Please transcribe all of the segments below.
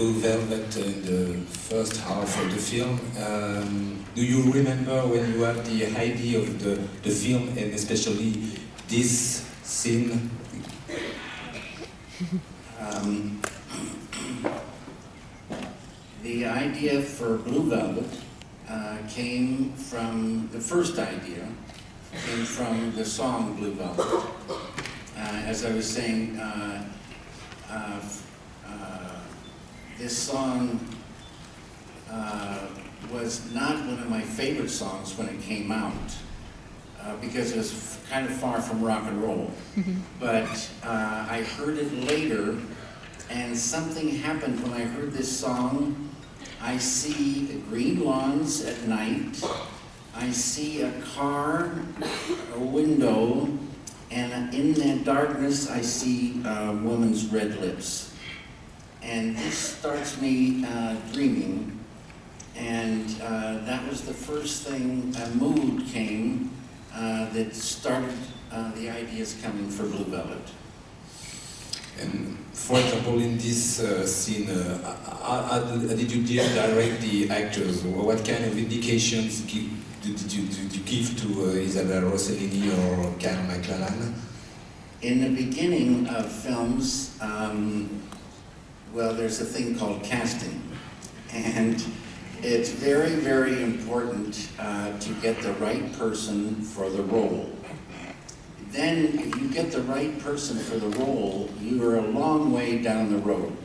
Blue Velvet in the first half of the film. Do you remember when you had the idea of the film, and especially this scene? The idea for Blue Velvet came from, the first idea came from the song Blue Velvet. As I was saying, this song was not one of my favorite songs when it came out, because it was kind of far from rock and roll. But I heard it later, and something happened when I heard this song. I see green lawns at night, I see a car, a window, and in that darkness I see a woman's red lips. And this starts me dreaming, and that was the first thing, a mood came that started the ideas coming for Blue Velvet. And for example, in this scene, how did you direct the actors? What kind of indications did you give to Isabella Rossellini or Kyle MacLachlan? In the beginning of films, well, there's a thing called casting, and it's very, very important to get the right person for the role. Then, if you get the right person for the role, you are a long way down the road.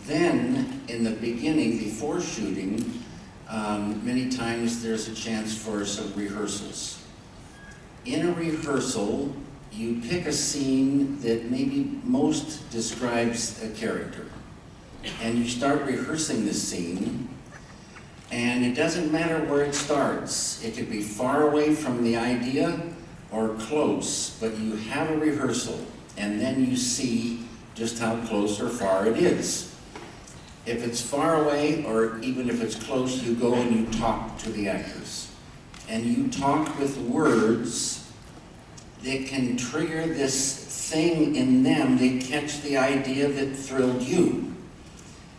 Then, in the beginning, before shooting, many times there's a chance for some rehearsals. In a rehearsal, you pick a scene that maybe most describes a character. And you start rehearsing the scene, and it doesn't matter where it starts. It could be far away from the idea or close, but you have a rehearsal, and then you see just how close or far it is. If it's far away, or even if it's close, you go and you talk to the actors. And you talk with words that can trigger this thing in them. They catch the idea that thrilled you.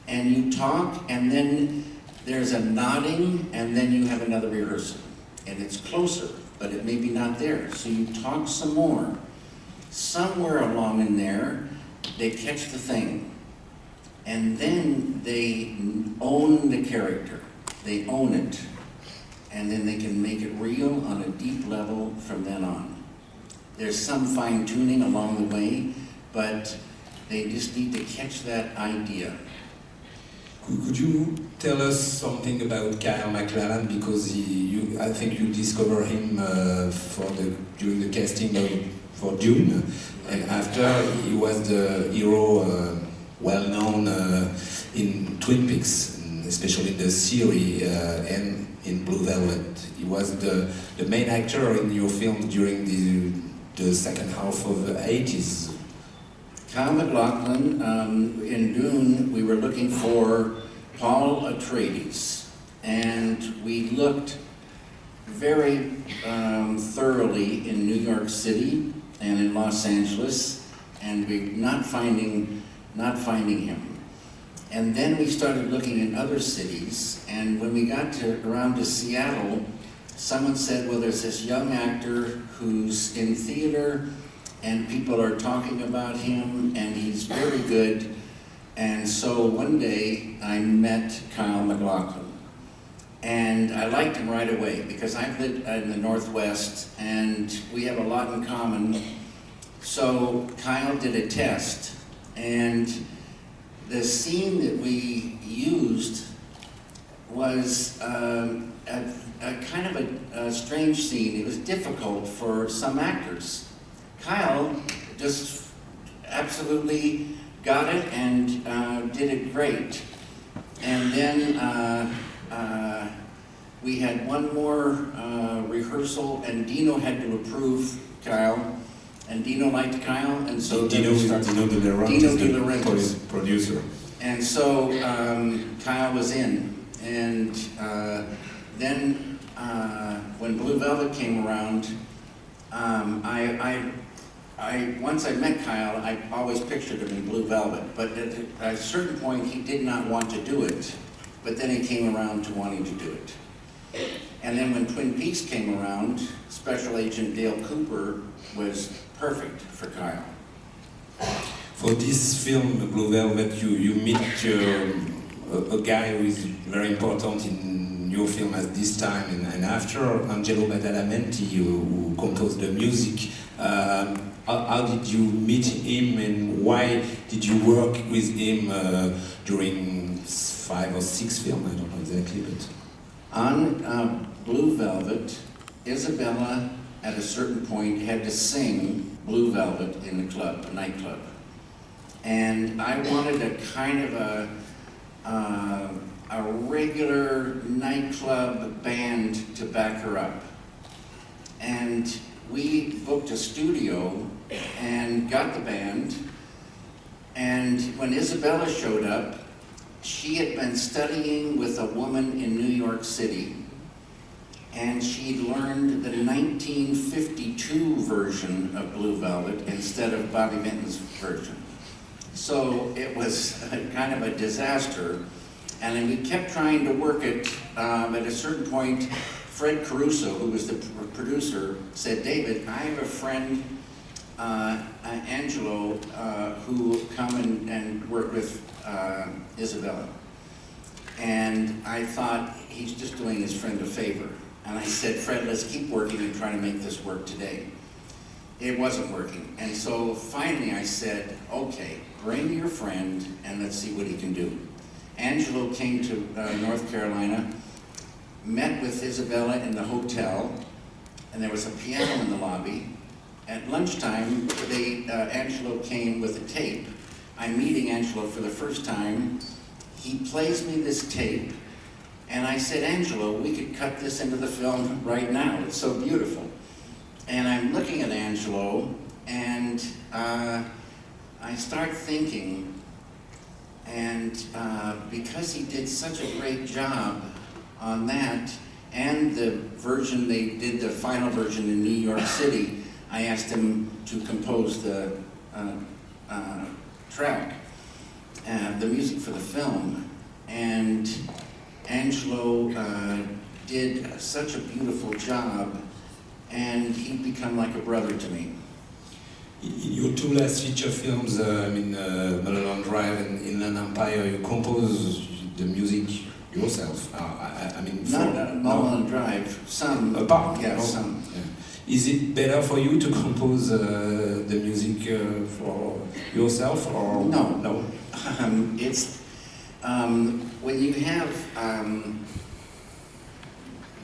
And you talk, and then there's a nodding, and then you have another rehearsal. And it's closer, but it may be not there. So you talk some more. Somewhere along in there, they catch the thing. And then they own the character. They own it. And then they can make it real on a deep level from then on. There's some fine-tuning along the way, but they just need to catch that idea. Could you tell us something about Kyle MacLachlan, because I think you discovered him during the casting for Beaune, and after he was the hero, well known in Twin Peaks, especially in the series and in Blue Velvet. He was the main actor in your film during the second half of the 80s. Kyle MacLachlan, in Beaune, we were looking for Paul Atreides, and we looked very thoroughly in New York City and in Los Angeles, and we not finding him. And then we started looking in other cities, and when we got around to Seattle, someone said, well, there's this young actor who's in theater, and people are talking about him, and he's very good. And so one day I met Kyle MacLachlan, and I liked him right away because I've lived in the Northwest and we have a lot in common. So Kyle did a test, and the scene that we used was a kind of a strange scene. It was difficult for some actors. Kyle just absolutely got it and did it great. And then we had one more rehearsal, and Dino had to approve Kyle, and Dino liked Kyle, and so Dino De Laurentiis, the producer. And so Kyle was in, and then when Blue Velvet came around, once I met Kyle, I always pictured him in Blue Velvet, but at a certain point he did not want to do it, but then he came around to wanting to do it. And then when Twin Peaks came around, Special Agent Dale Cooper was perfect for Kyle. For this film, Blue Velvet, you meet a guy who is very important in your film at this time and after, Angelo Badalamenti, who composed the music. How did you meet him, and why did you work with him during 5 or 6 films? I don't know exactly, but... On Blue Velvet, Isabella, at a certain point, had to sing Blue Velvet in the club, a nightclub. And I wanted a kind of a regular nightclub band to back her up. And we booked a studio and got the band. And when Isabella showed up, she had been studying with a woman in New York City, and she'd learned the 1952 version of Blue Velvet instead of Bobby Vinton's version. So it was kind of a disaster, and then we kept trying to work it. At a certain point, Fred Caruso, who was the producer, said, "David, I have a friend, Angelo, who come and work with Isabella." And I thought, he's just doing his friend a favor. And I said, "Fred, let's keep working and try to make this work today." It wasn't working. And so finally I said, "Okay, bring your friend and let's see what he can do." Angelo came to North Carolina, met with Isabella in the hotel, and there was a piano in the lobby. At lunchtime, Angelo came with a tape. I'm meeting Angelo for the first time. He plays me this tape, and I said, "Angelo, we could cut this into the film right now. It's so beautiful." And I'm looking at Angelo, and I start thinking, and because he did such a great job on that, and the version they did, the final version in New York City, I asked him to compose the track, the music for the film, and Angelo did such a beautiful job, and he'd become like a brother to me. In your 2 last feature films, Mulholland Drive and Inland Empire, you compose the music yourself. Not Mulholland Drive, some. A part? Yeah, no? some. Yeah. Is it better for you to compose the music for yourself, or no? No. It's when you have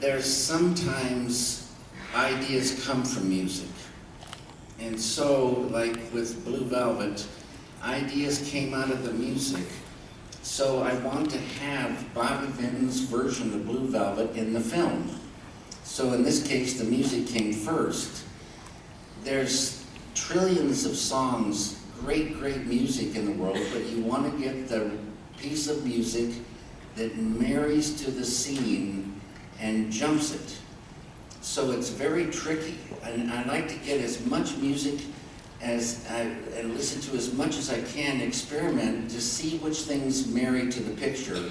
there's sometimes ideas come from music, and so like with Blue Velvet, ideas came out of the music. So I want to have Bobby Vinton's version of Blue Velvet in the film. So in this case, the music came first. There's trillions of songs, great music in the world, but you want to get the piece of music that marries to the scene and jumps it. So it's very tricky, and I like to get as much music and listen to as much as I can, experiment to see which things marry to the picture.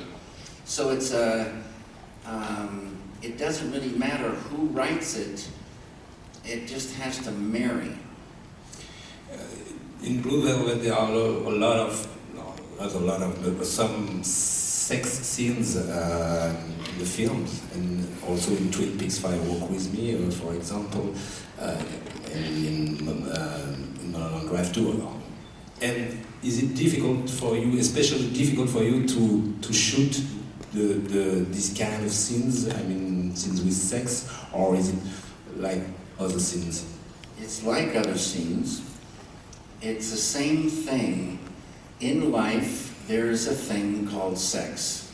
So it's it doesn't really matter who writes it, it just has to marry. In Blue Velvet, there are a lot of, not a lot of, but some sex scenes in the films, and also in Twin Peaks Fire Walk With Me, for example, in Mulholland Drive too. And is it difficult for you, especially difficult for you to shoot this kind of scenes, scenes with sex, or is it like other scenes? It's like other scenes. It's the same thing. In life, there's a thing called sex.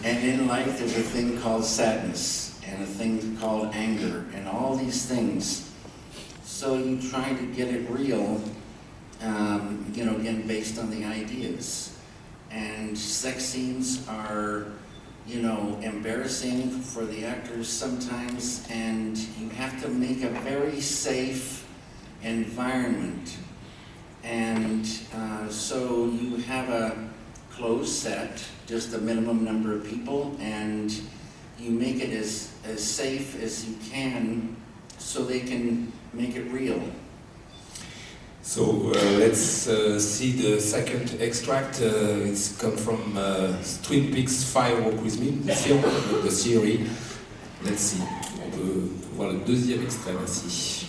And in life, there's a thing called sadness, and a thing called anger, and all these things. So you try to get it real, again, based on the ideas. And sex scenes are, embarrassing for the actors sometimes, and you have to make a very safe environment. And so you have a closed set, just a minimum number of people, and you make it as safe as you can so they can make it real. So let's see the second extract. It's come from Twin Peaks Fire Walk With Me, the film, the series. Let's see. On peut voir le deuxième extrait, merci.